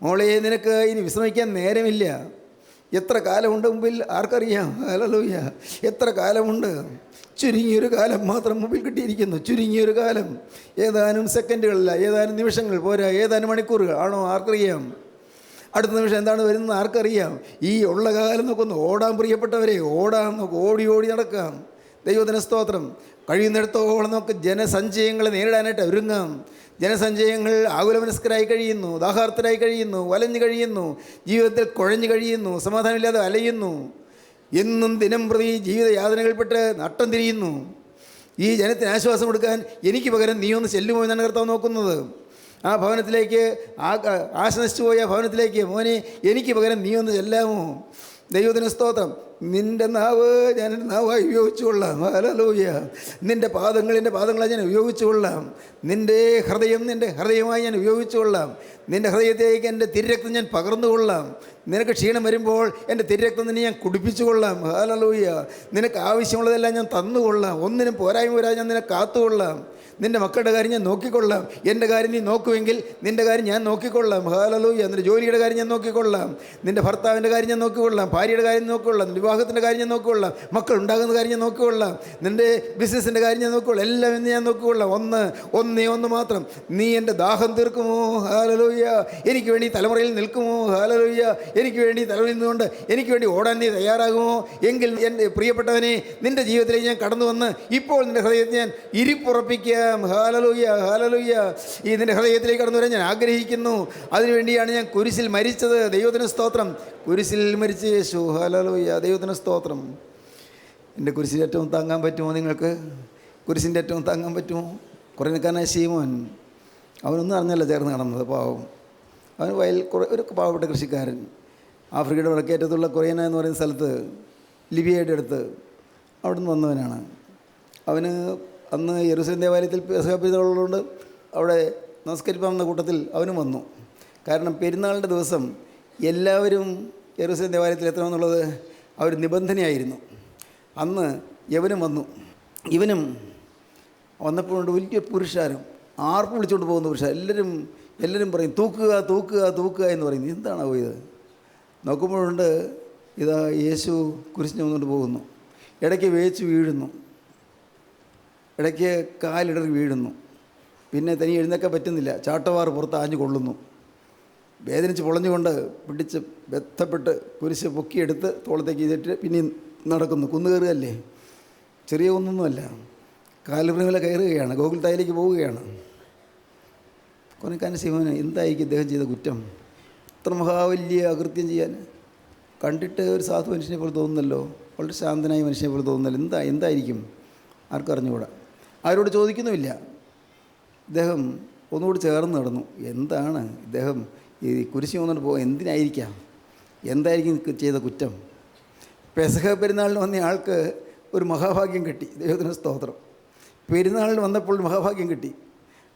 മോളെ, നിനക്ക് ഇനി വിശ്രമിക്കാൻ നേരമില്ല. എത്ര കാലമുണ്ട് മുമ്പിൽ ആർക്കറിയാം? ഹല്ലേലൂയ. എത്ര കാലമുണ്ട്? ചുരുങ്ങിയൊരു കാലം മാത്രം മുമ്പിൽ കിട്ടിയിരിക്കുന്നു. ചുരുങ്ങിയൊരു കാലം, ഏതാനും സെക്കൻഡുകളല്ല, ഏതാനും നിമിഷങ്ങൾ പോരാ, ഏതാനും മണിക്കൂറുകൾ ആണോ? ആർക്കറിയാം? അടുത്ത നിമിഷം എന്താണ് വരുന്നത്? ആർക്കറിയാം? ഈ ഉള്ള കാലം നോക്കൊന്ന് ഓടാൻ, പ്രിയപ്പെട്ടവരെ, ഓടാൻ നോക്ക്, ഓടി ഓടി നടക്കാം. ദൈവത്തിന് സ്തോത്രം. കഴിയുന്നിടത്തോളം നമുക്ക് ജനസഞ്ചയങ്ങളെ നേരിടാനായിട്ട് ഒരുങ്ങാം. ജനസഞ്ചയങ്ങൾ ആകുലമനസ്കരായി കഴിയുന്നു, ദാഹാർത്തരായി കഴിയുന്നു, വലഞ്ഞു കഴിയുന്നു, ജീവിതത്തിൽ കുഴഞ്ഞു കഴിയുന്നു, സമാധാനമില്ലാതെ അലയുന്നു, എന്നും ദിനം പ്രതി ജീവിതയാതനകൾപ്പെട്ട് നട്ടം തിരിയുന്നു. ഈ ജനത്തിന് ആശ്വാസം കൊടുക്കാൻ എനിക്ക് പകരം നീ ഒന്ന് ചെല്ലുമോ എന്നാണ് കർത്താവ് നോക്കുന്നത്. ആ ഭവനത്തിലേക്ക്, ആശ നശിച്ചു പോയ ഭവനത്തിലേക്ക്, മോനെ, എനിക്ക് പകരം നീ ഒന്ന് ചെല്ലാമോ? ദൈവത്തിന് സ്തോത്രം. നിൻ്റെ നാവ് ഞാൻ എൻ്റെ നാവായി ഉപയോഗിച്ചുകൊള്ളാം. ഹല്ലേലൂയ. നിൻ്റെ പാദങ്ങൾ എൻ്റെ പാദങ്ങളായി ഞാൻ ഉപയോഗിച്ചുകൊള്ളാം. നിൻ്റെ ഹൃദയം എൻ്റെ ഹൃദയമായി ഞാൻ ഉപയോഗിച്ചുകൊള്ളാം. നിൻ്റെ ഹൃദയത്തേക്ക് എൻ്റെ തിരുരക്തം ഞാൻ പകർന്നുകൊള്ളാം. നിനക്ക് ക്ഷീണം വരുമ്പോൾ എൻ്റെ തിരുരക്തം നിന്നെ ഞാൻ കുടിപ്പിച്ചുകൊള്ളാം. ഹല്ലേലൂയ. നിനക്ക് ആവശ്യമുള്ളതെല്ലാം ഞാൻ തന്നുകൊള്ളാം. ഒന്നിനും പോരായ്മ വരാതെ ഞാൻ നിന്നെ കാത്തുകൊള്ളാം. നിൻ്റെ മക്കളുടെ കാര്യം ഞാൻ നോക്കിക്കൊള്ളാം. എൻ്റെ കാര്യം നീ നോക്കുമെങ്കിൽ നിൻ്റെ കാര്യം ഞാൻ നോക്കിക്കൊള്ളാം. ഹല്ലേലൂയ. നിൻ്റെ ജോലിയുടെ കാര്യം ഞാൻ നോക്കിക്കൊള്ളാം, നിൻ്റെ ഭർത്താവിൻ്റെ കാര്യം ഞാൻ നോക്കിക്കൊള്ളാം, ഭാര്യയുടെ കാര്യം നോക്കിക്കൊള്ളാം, നിൻ്റെ വിവാഹത്തിൻ്റെ കാര്യം ഞാൻ നോക്കിക്കൊള്ളാം, മക്കൾ ഉണ്ടാകുന്ന കാര്യം ഞാൻ നോക്കിക്കൊള്ളാം, നിൻ്റെ ബിസിനസ്സിൻ്റെ കാര്യം ഞാൻ നോക്കിക്കൊള്ളാം, എല്ലാം എന്ന് ഞാൻ നോക്കിക്കൊള്ളാം. ഒന്ന് മാത്രം, നീ എൻ്റെ ദാഹം തീർക്കുമോ? ഹല്ലേലൂയ. എനിക്ക് വേണ്ടി തലമുറയിൽ നിൽക്കുമോ? ഹല്ലേലൂയ. എനിക്ക് വേണ്ടി തലമുറയിൽ നിന്നുകൊണ്ട് എനിക്ക് വേണ്ടി ഓടാൻ നീ തയ്യാറാകുമോ? എങ്കിൽ എൻ്റെ പ്രിയപ്പെട്ടവനെ, നിൻ്റെ ജീവിതത്തിലേക്ക് ഞാൻ കടന്നു വന്ന് ഇപ്പോൾ നിൻ്റെ ഹൃദയത്തിൽ ഞാൻ ഇരിപ്പുറപ്പിക്കാം. Hallelujah, hallelujah. ഈ നിൻ്റെ ഹൃദയത്തിലേക്ക് കടന്നു വരാൻ ഞാൻ ആഗ്രഹിക്കുന്നു. അതിനുവേണ്ടിയാണ് ഞാൻ കുരിശിൽ മരിച്ചത്. ദൈവത്തിന് സ്തോത്രം. കുരിശിൽ മരിച്ച യേശു. ഹല്ലേലൂയ, ദൈവത്തിന് സ്തോത്രം. എൻ്റെ കുരിശിൻ്റെ ഏറ്റവും താങ്ങാൻ പറ്റുമോ നിങ്ങൾക്ക്? കുരിശിൻ്റെ ഏറ്റവും താങ്ങാൻ പറ്റുമോ? കുറേക്കാരനായ ശീമോൻ, അവനൊന്നും അറിഞ്ഞല്ല ചേർന്ന് നടന്നത്. പാവം. അവൻ ഒരു പാവപ്പെട്ട കൃഷിക്കാരൻ, ആഫ്രിക്കയുടെ വടക്കേറ്റത്തുള്ള കൊറിയന എന്ന് പറയുന്ന സ്ഥലത്ത്, ലിബിയയുടെ അടുത്ത്, അവിടെ നിന്ന് വന്നവനാണ്. അവന് അന്ന് യെരൂശലേം ദേവാലയത്തിൽ പെസഹ അവിടെ നമസ്കരിപ്പാവുന്ന കൂട്ടത്തിൽ അവനും വന്നു. കാരണം പെരുന്നാളിൻ്റെ ദിവസം എല്ലാവരും യെരൂശലേം ദേവാലയത്തിൽ എത്തണമെന്നുള്ളത് അവർ നിബന്ധനയായിരുന്നു. അന്ന് യവനും വന്നു. ഇവനും വന്നപ്പോഴുണ്ട് വലിയ പുരുഷാരം, ആർപ്പ് വിളിച്ചുകൊണ്ട് പോകുന്ന പുരുഷ. എല്ലാവരും പറയും തൂക്കുക തൂക്കുക തൂക്കുക എന്ന് പറയുന്നു. എന്താണോ ഇത്? നോക്കുമ്പോഴുണ്ട് ഇതാ യേശു കുരിശിന് വന്നുകൊണ്ട് പോകുന്നു. ഇടയ്ക്ക് വേച്ച് വീഴുന്നു, ഇടയ്ക്ക് കാലിടറി വീഴുന്നു. പിന്നെ തനി എഴുന്നേക്കാൻ പറ്റുന്നില്ല. ചാട്ടവാറ് പുറത്ത് ആഞ്ഞു കൊള്ളുന്നു. വേദനിച്ച് പൊളഞ്ഞുകൊണ്ട് പിടിച്ച് ബന്ധപ്പെട്ട് കുരിശ് പൊക്കിയെടുത്ത് തോളത്തേക്ക് ചെയ്തിട്ട് പിന്നെയും നടക്കുന്നു. കുന്നുകയറുകയല്ലേ, ചെറിയ കുന്നൊന്നുമല്ല. കാലുപ്രമില കയറുകയാണ്, ഗോകുൽത്തായിലേക്ക് പോവുകയാണ്. കൊനക്കാരൻ ശിവന് എന്തായിരിക്കും ഇദ്ദേഹം ചെയ്ത കുറ്റം? ഇത്ര മഹാവല്യ അകൃത്യം ചെയ്യാൻ കണ്ടിട്ട് ഒരു സാധു മനുഷ്യനെ പോലെ തോന്നുന്നല്ലോ, വളരെ ശാന്തനായ മനുഷ്യനെ പോലെ തോന്നുന്നല്ലോ. എന്തായിരിക്കും? ആർക്കും അറിഞ്ഞുകൂടാ. ആരോട് ചോദിക്കുന്നുമില്ല. ഇദ്ദേഹം ഒന്നുകൂടി ചേർന്ന് നടന്നു. എന്താണ് ഇദ്ദേഹം ഈ കുരിശി വന്നിട്ട് പോകുക? എന്തിനായിരിക്കാം? എന്തായിരിക്കും ചെയ്ത കുറ്റം? പെസഹ പെരുന്നാളിന് വന്ന ആൾക്ക് ഒരു മഹാഭാഗ്യം കിട്ടി. ദൈവത്തിന് സ്തോത്രം. പെരുന്നാളിന് വന്നപ്പോൾ മഹാഭാഗ്യം കിട്ടി.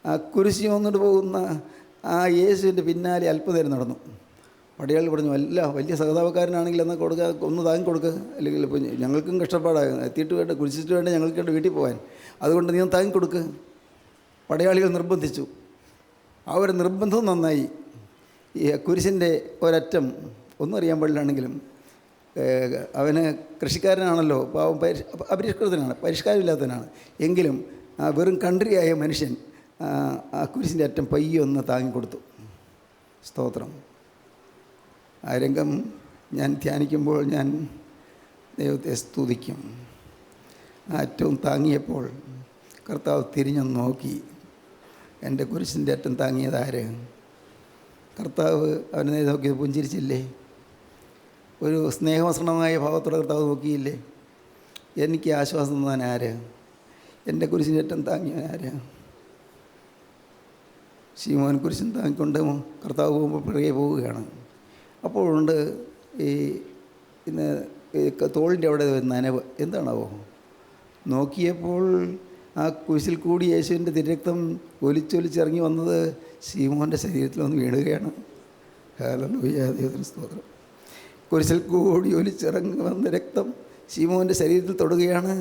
ആ കുരിശി വന്നിട്ട് പോകുന്ന ആ യേശുവിൻ്റെ പിന്നാലെ അല്പനേരം നടന്നു. പടയാളി പറഞ്ഞു, വലിയ സഹതാപക്കാരനാണെങ്കിൽ എന്നാൽ കൊടുക്കുക, ഒന്ന് താങ്ങി കൊടുക്കുക, അല്ലെങ്കിൽ ഇപ്പോൾ ഞങ്ങൾക്കും കഷ്ടപ്പാടാകും, എത്തിയിട്ട് വേണ്ട, കുരിശിട്ട് വേണ്ട ഞങ്ങൾക്ക് വേണ്ട വീട്ടിൽ പോകാൻ, അതുകൊണ്ട് നീ ഒന്ന് താങ്ങി കൊടുക്കുക. പടയാളികൾ നിർബന്ധിച്ചു. ആ ഒരു നിർബന്ധവും നന്നായി. ഈ കുരിശിൻ്റെ ഒരറ്റം ഒന്നും അറിയാൻ പാടില്ലാണെങ്കിലും അവന് കൃഷിക്കാരനാണല്ലോ, പാവം അപരിഷ്കൃതനാണ്, പരിഷ്കാരമില്ലാത്തവനാണ്. എങ്കിലും വെറും കൺട്രിയായ മനുഷ്യൻ ആ കുരിശിൻ്റെ അറ്റം പയ്യൊന്ന് താങ്ങിക്കൊടുത്തു. സ്തോത്രം. ആ രംഗം ഞാൻ ധ്യാനിക്കുമ്പോൾ ഞാൻ ദൈവത്തെ സ്തുതിക്കും. ആ അറ്റവും താങ്ങിയപ്പോൾ കർത്താവ് തിരിഞ്ഞൊന്ന് നോക്കി. എൻ്റെ കുരിശിൻ്റെ അറ്റം താങ്ങിയതാര്? കർത്താവ് അവനെ നോക്കി പുഞ്ചിരിച്ചില്ലേ? ഒരു സ്നേഹമസൃണമായ ഭാവത്തോടെ കർത്താവ് നോക്കിയില്ലേ? എനിക്ക് ആശ്വാസം തന്നാൻ ആര്? എൻ്റെ കുരിശിൻ്റെ അറ്റം താങ്ങിയവൻ ആര്? ശീമോൻ കുരിശിൻ താങ്ങിക്കൊണ്ട് കർത്താവ് പോകുമ്പോൾ പിറകെ പോവുകയാണ്. അപ്പോഴുണ്ട് ഇന്ന് തോളിൻ്റെ അവിടെ നനവ്. എന്താണാവോ? നോക്കിയപ്പോൾ ആ കുരിശിൽ കൂടി യേശുവിൻ്റെ തിരക്തം ഒലിച്ചൊലിച്ചിറങ്ങി വന്നത് ശീമോൻ്റെ ശരീരത്തിൽ വന്ന് വീഴുകയാണ്. ഹല്ലേലൂയ, ദൈവത്തിന് സ്തോത്രം. കുരിശിൽ കൂടി ഒലിച്ചിറങ്ങി വന്ന രക്തം ശീമോൻ്റെ ശരീരത്തിൽ തൊടുകയാണ്.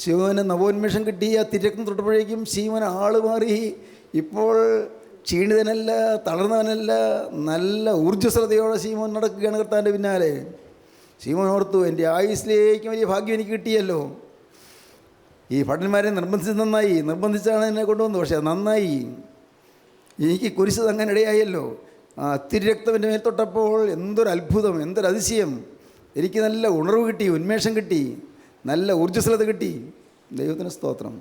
ശിവന് നവോന്മേഷം കിട്ടി. ആ തിരക്തം തൊട്ടപ്പോഴേക്കും ശീമോൻ ആള് മാറി. ഇപ്പോൾ ക്ഷീണിതനല്ല, തളർന്നവനല്ല, നല്ല ഊർജ്ജസ്വലതയോടെ ശീമോൻ നടക്കുകയാണ് കർത്താവിൻ്റെ പിന്നാലെ. ശീമോൻ ഓർത്തു, എൻ്റെ ആയുസ്സിലേക്ക് വലിയ ഭാഗ്യം എനിക്ക് കിട്ടിയല്ലോ. ഈ ഭടന്മാരെ നിർബന്ധിച്ചാണ് എന്നെ കൊണ്ടുവന്നത്. പക്ഷേ നന്നായി, എനിക്ക് കുരിശ് തങ്ങാൻ ഇടയായല്ലോ. ആ തിരുരക്തത്തിൻ്റെ മേൽ തൊട്ടപ്പോൾ എന്തൊരു അത്ഭുതം, എന്തൊരു അതിശയം. എനിക്ക് നല്ല ഉണർവ് കിട്ടി, ഉന്മേഷം കിട്ടി, നല്ല ഊർജ്ജസ്വലത കിട്ടി. ദൈവത്തിന് സ്തോത്രം.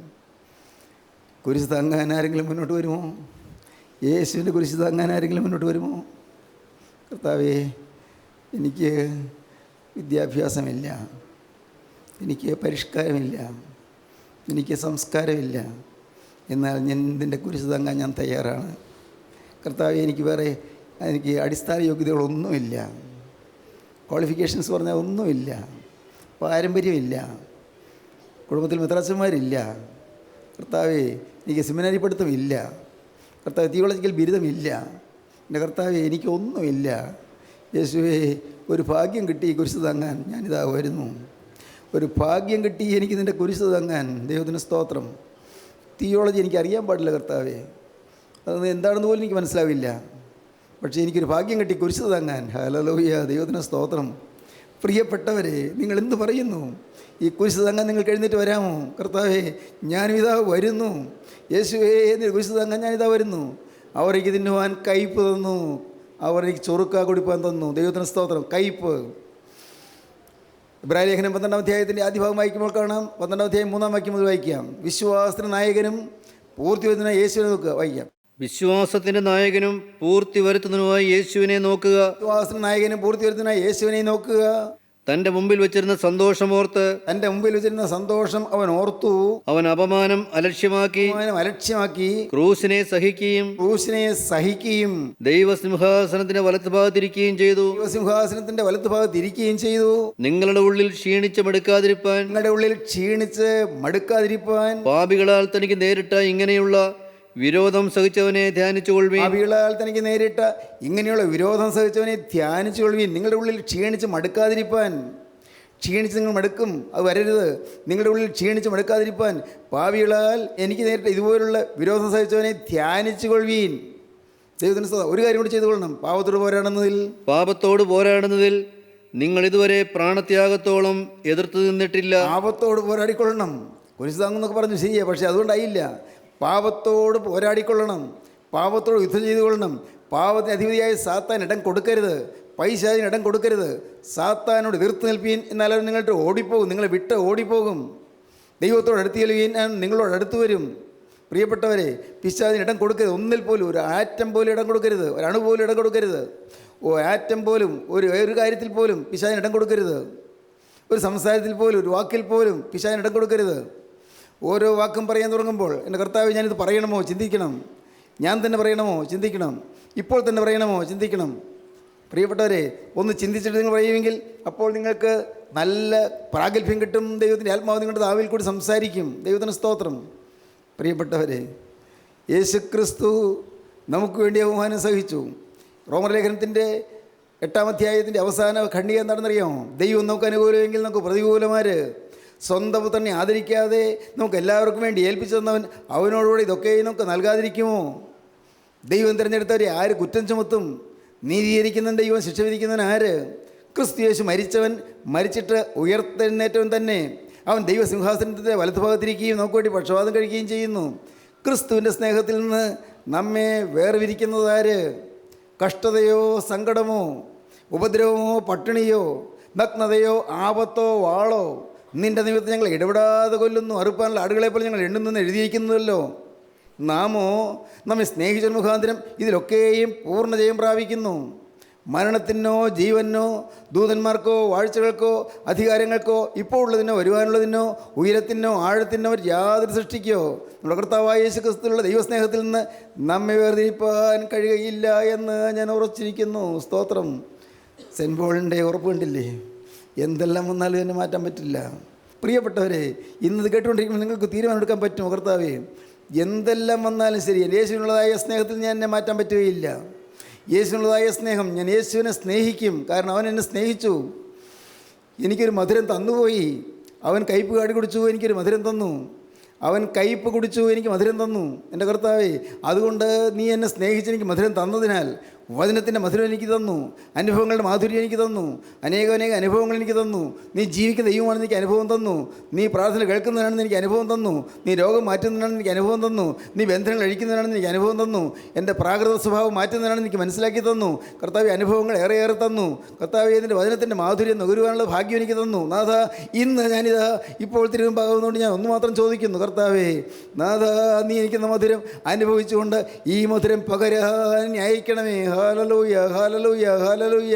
കുരിശ് താങ്ങാൻ ആരെങ്കിലും മുന്നോട്ട് വരുമോ? യേശുവിൻ്റെ കുരിശ് താങ്ങാൻ ആരെങ്കിലും മുന്നോട്ട് വരുമോ? കർത്താവേ, എനിക്ക് വിദ്യാഭ്യാസമില്ല, എനിക്ക് പരിഷ്കാരമില്ല, എനിക്ക് സംസ്കാരമില്ല, എന്നാൽ ഞാൻ നിൻ്റെ കുരിശ് താങ്ങാൻ ഞാൻ തയ്യാറാണ്. കർത്താവേ, എനിക്ക് അടിസ്ഥാന യോഗ്യതകളൊന്നുമില്ല, ക്വാളിഫിക്കേഷൻസ് പറഞ്ഞാൽ ഒന്നുമില്ല, പാരമ്പര്യമില്ല, കുടുംബത്തിൽ മെത്രാച്ചന്മാരില്ല. കർത്താവേ, എനിക്ക് സെമിനാരി പഠിത്തമില്ല. കർത്താവ് തിയോളജിക്കൽ ബിരുദമില്ല. എൻ്റെ കർത്താവേ, എനിക്കൊന്നുമില്ല. യേശുവേ, ഒരു ഭാഗ്യം കിട്ടി കുരിശ് താങ്ങാൻ ഞാനിതാ വരുന്നു. ഒരു ഭാഗ്യം കിട്ടി എനിക്ക് നിൻ്റെ കുരിശ് താങ്ങാൻ. ദൈവത്തിന് സ്തോത്രം. തിയോളജി എനിക്ക് അറിയാൻ പാടില്ല കർത്താവേ, അത് എന്താണെന്ന് പോലും എനിക്ക് മനസ്സിലാവില്ല. പക്ഷേ എനിക്കൊരു ഭാഗ്യം കിട്ടി കുരിശ് താങ്ങാൻ. ഹല്ലേലൂയ, ദൈവത്തിന് സ്തോത്രം. പ്രിയപ്പെട്ടവരെ, നിങ്ങൾ എന്ത് പറയുന്നു? ഈ കുരിശ് താങ്ങാൻ നിങ്ങൾക്ക് എഴുന്നേറ്റ് വരാമോ? കർത്താവേ, ഞാനും ഇതാ വരുന്നു. യേശുവേ, കുരിശ് താങ്ങാൻ ഞാനിതാ വരുന്നു. അവർ എനിക്ക് തിന്നുവാൻ കയ്പ് തന്നു, അവർ എനിക്ക് ചൊറുക്ക കുടിപ്പാൻ തന്നു. ദൈവത്തിന് സ്തോത്രം. കയ്പ്. ഇബ്രാഹിം ലേഖനം 12-ാം അധ്യായത്തിൻ്റെ ആദ്യ ഭാഗം വായിക്കുമ്പോൾ കാണാം. 12-ാം അധ്യായം 3-ാം വാക്യം മുതൽ വായിക്കാം. വിശ്വാസത്തിന് നായകനും പൂർത്തി വരുന്ന യേശുവിനെ നോക്കുക. വായിക്കാം. വിശ്വാസത്തിന്റെ നായകനും പൂർത്തി വരുത്തുന്നതിനുമായി യേശുവിനെ നോക്കുക. വിശ്വാസത്തിന് നായകനും പൂർത്തി വരുത്തുന്ന യേശുവിനെ നോക്കുക. തന്റെ മുമ്പിൽ വെച്ചിരുന്ന സന്തോഷമോർത്ത്, തൻ്റെ മുമ്പിൽ വെച്ചിരുന്ന സന്തോഷം അവൻ ഓർത്തു. അവൻ അപമാനം അലക്ഷ്യമാക്കി ക്രൂശിനെ സഹിക്കുകയും ദൈവസിംഹാസനത്തിന്റെ വലത്തുഭാഗത്തിരിക്കുകയും ചെയ്തു. ദൈവസിംഹാസനത്തിന്റെ വലത്തുഭാഗത്തിരിക്കുകയും ചെയ്തു. നിങ്ങളുടെ ഉള്ളിൽ ക്ഷീണിച്ച് മടുക്കാതിരിപ്പാൻ പാപികളാൽ തനിക്ക് നേരിട്ട ഇങ്ങനെയുള്ള വിരോധം സഹിച്ചവനെ ധ്യാനിച്ചുകൊള്ളുവീൻ. പാപികളാൽ തനിക്ക് നേരിട്ട ഇങ്ങനെയുള്ള വിരോധം സഹിച്ചവനെ ധ്യാനിച്ചുകൊള്ളുവീൻ. നിങ്ങളുടെ ഉള്ളിൽ ക്ഷീണിച്ച് മടുക്കാതിരിപ്പാൻ. ക്ഷീണിച്ച് നിങ്ങൾ മടുക്കും, അത് വരരുത്. നിങ്ങളുടെ ഉള്ളിൽ ക്ഷീണിച്ച് മടുക്കാതിരിപ്പാൻ പാപികളാൽ എനിക്ക് നേരിട്ട ഇതുപോലുള്ള വിരോധം സഹിച്ചവനെ ധ്യാനിച്ചുകൊള്ളുവീൻ. ദൈവത്തിന് ഒരു കാര്യം കൂടി ചെയ്തുകൊള്ളണം. പാപത്തോട് പോരാടുന്നതിൽ നിങ്ങൾ ഇതുവരെ പ്രാണത്യാഗത്തോളം എതിർത്ത് നിന്നിട്ടില്ല. പാപത്തോട് പോരാടിക്കൊള്ളണം. കുരിശ് താങ്ങുന്നൊക്കെ പറഞ്ഞു ശരിയാ, പക്ഷേ അതുകൊണ്ടായില്ല. പാപത്തോട് പോരാടിക്കൊള്ളണം, പാപത്തോട് യുദ്ധം ചെയ്തു കൊള്ളണം. പാപത്തിന് അധിപതിയായ സാത്താൻ ഇടം കൊടുക്കരുത്, പൈശാചിന് ഇടം കൊടുക്കരുത്. സാത്താനോട് എതിർത്ത് നിൽപ്പീൻ, എന്നാലും നിങ്ങളുടെ ഓടിപ്പോകും, നിങ്ങളെ വിട്ട് ഓടിപ്പോകും. ദൈവത്തോട് അടുത്ത് ചെല്ലുവീൻ, നിങ്ങളോട് അടുത്ത് വരും. പ്രിയപ്പെട്ടവരെ, പിശാചിന് ഇടം കൊടുക്കരുത്. ഒന്നിൽ പോലും ഒരു ആറ്റം പോലും ഇടം കൊടുക്കരുത്, ഒരു അണു പോലും ഇടം കൊടുക്കരുത്. ആറ്റം പോലും ഒരു കാര്യത്തിൽ പോലും പിശാചിന് ഇടം കൊടുക്കരുത്. ഒരു സംസാരത്തിൽ പോലും, ഒരു വാക്കിൽ പോലും പിശാചിന് ഇടം കൊടുക്കരുത്. ഓരോ വാക്കും പറയാൻ തുടങ്ങുമ്പോൾ, എൻ്റെ കർത്താവ്, ഞാനിത് പറയണമോ ചിന്തിക്കണം, ഞാൻ തന്നെ പറയണമോ ചിന്തിക്കണം, ഇപ്പോൾ തന്നെ പറയണമോ ചിന്തിക്കണം. പ്രിയപ്പെട്ടവരെ, ഒന്ന് ചിന്തിച്ചിട്ട് നിങ്ങൾ പറയുമെങ്കിൽ അപ്പോൾ നിങ്ങൾക്ക് നല്ല പ്രാഗൽഭ്യം കിട്ടും. ദൈവത്തിൻ്റെ ആത്മാവ് നിങ്ങളുടെ നാവിൽ കൂടി സംസാരിക്കും. ദൈവത്തിന് സ്തോത്രം. പ്രിയപ്പെട്ടവരെ, യേശുക്രിസ്തു നമുക്ക് വേണ്ടി അവമാനം സഹിച്ചു. റോമലേഖനത്തിൻ്റെ 8-ാം അധ്യായത്തിൻ്റെ അവസാന ഖണ്ഡിക എന്താണെന്നറിയാമോ? ദൈവം നമുക്ക് അനുകൂലമെങ്കിൽ നമുക്ക് പ്രതികൂലമാര്. സ്വന്തം പുത്രനെ ആദരിക്കാതെ നമുക്ക് എല്ലാവർക്കും വേണ്ടി ഏൽപ്പിച്ചു തന്നവൻ അവനോടുകൂടി ഇതൊക്കെ നമുക്ക് നൽകാതിരിക്കുമോ? ദൈവം തിരഞ്ഞെടുത്തവരെ ആര് കുറ്റം ചുമത്തും? നീതീകരിക്കുന്ന ദൈവം, ശിക്ഷ വിധിക്കുന്നവൻ ആര്? ക്രിസ്തു യേശു മരിച്ചിട്ട് ഉയർത്തെഴുന്നേറ്റവൻ തന്നെ. അവൻ ദൈവസിംഹാസനത്തിൻ്റെ വലതുഭാഗത്തിരിക്കുകയും നമുക്ക് വേണ്ടി പക്ഷപാതം കഴിക്കുകയും ചെയ്യുന്നു. ക്രിസ്തുവിൻ്റെ സ്നേഹത്തിൽ നിന്ന് നമ്മെ വേർതിരിക്കുന്നത് ആര്? കഷ്ടതയോ സങ്കടമോ ഉപദ്രവമോ പട്ടിണിയോ നഗ്നതയോ ആപത്തോ വാളോ? നിന്റെ നിമിത്തം ഞങ്ങൾ ഇടപെടാതെ കൊല്ലുന്നു, അറുപ്പാനുള്ള ആടുകളെപ്പോലെ ഞങ്ങൾ എണ്ണുന്നെന്ന് എഴുതിയിരിക്കുന്നുവല്ലോ. നാമോ നമ്മെ സ്നേഹിച്ച മുഖാന്തരം ഇതിലൊക്കെയും പൂർണ്ണ ജയം പ്രാപിക്കുന്നു. മരണത്തിനോ ജീവനോ ദൂതന്മാർക്കോ വാഴ്ചകൾക്കോ അധികാരങ്ങൾക്കോ ഇപ്പോൾ ഉള്ളതിനോ വരുവാനുള്ളതിനോ ഉയരത്തിനോ ആഴത്തിനോ യാതൊരു സൃഷ്ടിക്കോ നമ്മുടെ കർത്താവായ യേശു ക്രിസ്തുവിലുള്ള ദൈവസ്നേഹത്തിൽ നിന്ന് നമ്മെ വേർതിരിപ്പാൻ കഴിയുകയില്ല എന്ന് ഞാൻ ഉറച്ചിരിക്കുന്നു. സ്തോത്രം. സെൻറ്റ് പോളിൻ്റെ ഉറപ്പ് കണ്ടില്ലേ? എന്തെല്ലാം വന്നാലും എന്നെ മാറ്റാൻ പറ്റില്ല. പ്രിയപ്പെട്ടവരെ, ഇന്നത് കേട്ടുകൊണ്ടിരിക്കുമ്പോൾ നിങ്ങൾക്ക് തീരുമാനമെടുക്കാൻ പറ്റുമോ? കർത്താവേ, എന്തെല്ലാം വന്നാലും ശരി, യേശുവിനുള്ളതായ സ്നേഹത്തിൽ ഞാൻ എന്നെ മാറ്റാൻ പറ്റുകയില്ല. യേശുവിനുള്ളതായ സ്നേഹം, ഞാൻ യേശുവിനെ സ്നേഹിക്കും. കാരണം അവൻ എന്നെ സ്നേഹിച്ചു. എനിക്കൊരു മധുരം തന്നുപോയി. അവൻ കയ്പ് കാടി കുടിച്ചു, എനിക്കൊരു മധുരം തന്നു. അവൻ കയ്പ് കുടിച്ചു, എനിക്ക് മധുരം തന്നു. എൻ്റെ കർത്താവേ, അതുകൊണ്ട് നീ എന്നെ സ്നേഹിച്ച് എനിക്ക് മധുരം തന്നതിനാൽ വചനത്തിൻ്റെ മധുരം എനിക്ക് തന്നു, അനുഭവങ്ങളുടെ മാധുര്യം എനിക്ക് തന്നു, അനേകം അനുഭവങ്ങൾ എനിക്ക് തന്നു. നീ ജീവിക്കുന്ന ദൈവമാണെന്ന് എനിക്ക് അനുഭവം തന്നു. നീ പ്രാർത്ഥന കേൾക്കുന്നതിനാണെന്ന് എനിക്ക് അനുഭവം തന്നു. നീ രോഗം മാറ്റുന്നതിനാണെന്ന് എനിക്ക് അനുഭവം തന്നു. നീ ബന്ധനങ്ങൾ അഴിക്കുന്നതിനാണെന്ന് എനിക്ക് അനുഭവം തന്നു. എൻ്റെ പ്രാകൃത സ്വഭാവം മാറ്റുന്നതിനാണെന്ന് എനിക്ക് മനസ്സിലാക്കി തന്നു. കർത്താവേ, അനുഭവങ്ങൾ ഏറെ തന്നു. കർത്താവേ, ഇതിൻ്റെ വചനത്തിൻ്റെ മാധുര്യം നുകരുവാനുള്ള ഭാഗ്യം എനിക്ക് തന്നു. നാഥ, ഇന്ന് ഞാനിതാ ഇപ്പോൾ തിരുവമ്പാകുന്നതുകൊണ്ട് ഞാൻ ഒന്ന് മാത്രം ചോദിക്കുന്നു, കർത്താവേ, നാഥ, നീ എനിക്കുന്ന മധുരം അനുഭവിച്ചുകൊണ്ട് ഈ മധുരം പകരാൻ അയക്കണമേ. Hallelujah, hallelujah, hallelujah.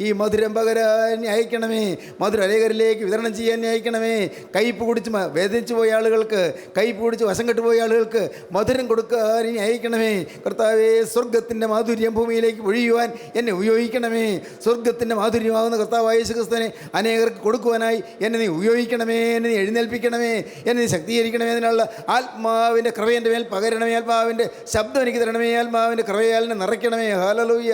ഈ മധുരം പകരാൻ അയക്കണമേ. മധുരം അനേകരിലേക്ക് വിതരണം ചെയ്യാൻ അയക്കണമേ. കയ്പ് കുടിച്ച് വേദനിച്ചു പോയ ആളുകൾക്ക്, കയ്പ് കുടിച്ച് വശം കെട്ടുപോയ ആളുകൾക്ക് മധുരം കൊടുക്കാൻ അയക്കണമേ. കർത്താവേ, സ്വർഗത്തിൻ്റെ മാധുര്യം ഭൂമിയിലേക്ക് ഒഴിയുവാൻ എന്നെ ഉപയോഗിക്കണമേ. സ്വർഗത്തിൻ്റെ മാധുര്യമാകുന്ന കർത്താവായ യേശു ക്രിസ്തുവിനെ അനേകർക്ക് കൊടുക്കുവാനായി എന്നെ നീ ഉപയോഗിക്കണമേ. എന്നെ നീ എഴുന്നേൽപ്പിക്കണമേ. എന്നെ നീ ശക്തീകരിക്കണമേ. അതിനുള്ള ആത്മാവിൻ്റെ കൃപ എൻ്റെ മേൽ പകരണമേ. ആത്മാവിൻ്റെ ശബ്ദം എനിക്ക് തരണമേ. ആത്മാവിൻ്റെ കൃപയാൽ എന്നെ നിറയ്ക്കണമേ. ഹല്ലേലൂയ. Hallelujah,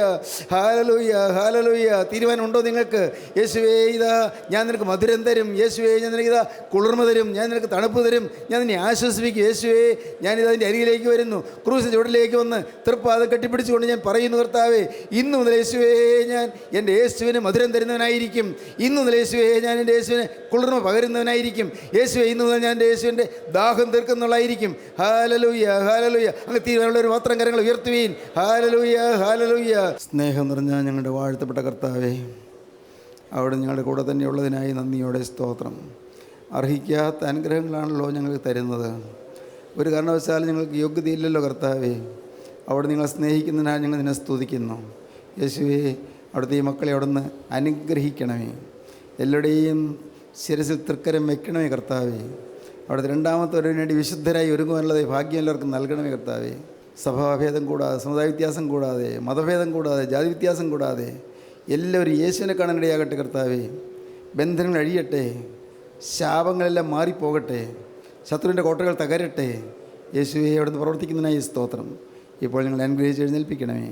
hallelujah, hallelujah. തീരുമാനമുണ്ടോ നിങ്ങൾക്ക്? യേശുവേ ഇതാ ഞാൻ നിനക്ക് മധുരം തരും, യേശുവേ ഞാൻ നിനക്ക് ഇതാ കുളിർമ തരും, ഞാൻ നിനക്ക് തണുപ്പ് തരും, ഞാൻ നിന്നെ ആശ്വസിപ്പിക്കും. യേശുവേ ഞാനിത് അതിൻ്റെ അരികിലേക്ക് വരുന്നു. ക്രൂസിൻ്റെ ചുവട്ടിലേക്ക് വന്ന് തൃപ്പാദം കെട്ടിപ്പിടിച്ചുകൊണ്ട് ഞാൻ പറയുന്നു, കർത്താവേ ഇന്നു മുതൽ യേശുവേ ഞാൻ എൻ്റെ യേശുവിന് മധുരം തരുന്നവനായിരിക്കും. ഇന്നു മുതൽ യേശുവേ ഞാൻ എൻ്റെ യേശുവിന് കുളിർമ പകരുന്നവനായിരിക്കും. യേശുവേ ഇന്നു മുതൽ ഞാൻ എൻ്റെ യേശുവിൻ്റെ ദാഹം തീർക്കുന്നുള്ളതായിരിക്കും. Hallelujah, hallelujah. അങ്ങ് തീരുമാനമുള്ളവർ മാത്രം കരങ്ങൾ ഉയർത്തുവീൻ. Hallelujah, hallelujah. സ്നേഹം നിറഞ്ഞ ഞങ്ങളുടെ വാഴ്ത്തപ്പെട്ട കർത്താവേ, അവിടെ ഞങ്ങളുടെ കൂടെ തന്നെയുള്ളതിനായി നന്ദിയോടെ സ്തോത്രം. അർഹിക്കാത്ത അനുഗ്രഹങ്ങളാണല്ലോ ഞങ്ങൾക്ക് തരുന്നത്. ഒരു കാരണവശാലും ഞങ്ങൾക്ക് യോഗ്യതയില്ലല്ലോ കർത്താവേ. അവിടെ നിങ്ങളെ സ്നേഹിക്കുന്നതിനാൽ ഞങ്ങൾ നിന്നെ സ്തുതിക്കുന്നു. യേശുവേ അവിടുത്തെ ഈ മക്കളെ അവിടെ നിന്ന് അനുഗ്രഹിക്കണമേ. എല്ലാവരുടെയും ശിരസിൽ തൃക്കരം വയ്ക്കണമേ കർത്താവേ. അവിടുത്തെ രണ്ടാമത്തെ ഒരുവിന് വേണ്ടി വിശുദ്ധരായി ഒരുങ്ങുവാനുള്ളത് ഭാഗ്യം എല്ലാവർക്കും നൽകണമേ കർത്താവേ. സഭാഭേദം കൂടാതെ, സമുദായ വ്യത്യാസം കൂടാതെ, മതഭേദം കൂടാതെ, ജാതി വ്യത്യാസം കൂടാതെ എല്ലാവരും യേശുവിനെ കാണാനിടയാകട്ടെ കർത്താവേ. ബന്ധനങ്ങൾ അഴിയട്ടെ, ശാപങ്ങളെല്ലാം മാറിപ്പോകട്ടെ, ശത്രുവിൻ്റെ കോട്ടകൾ തകരട്ടെ. യേശുവെ അവിടുന്ന് പ്രവർത്തിക്കുന്നതിനായി സ്തോത്രം. ഇപ്പോൾ ഞങ്ങൾ അനുഗ്രഹിച്ച് എഴുന്നേൽപ്പിക്കണമേ.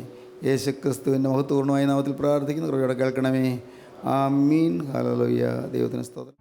യേശു ക്രിസ്തുവിൻ്റെ മഹത്വപൂർണ്ണമായ നാമത്തിൽ പ്രാർത്ഥിക്കുന്ന കൃപയോടെ കേൾക്കണമേ. ആമീൻ. ഹല്ലേലൂയ. ദൈവത്തിന് സ്തോത്രം.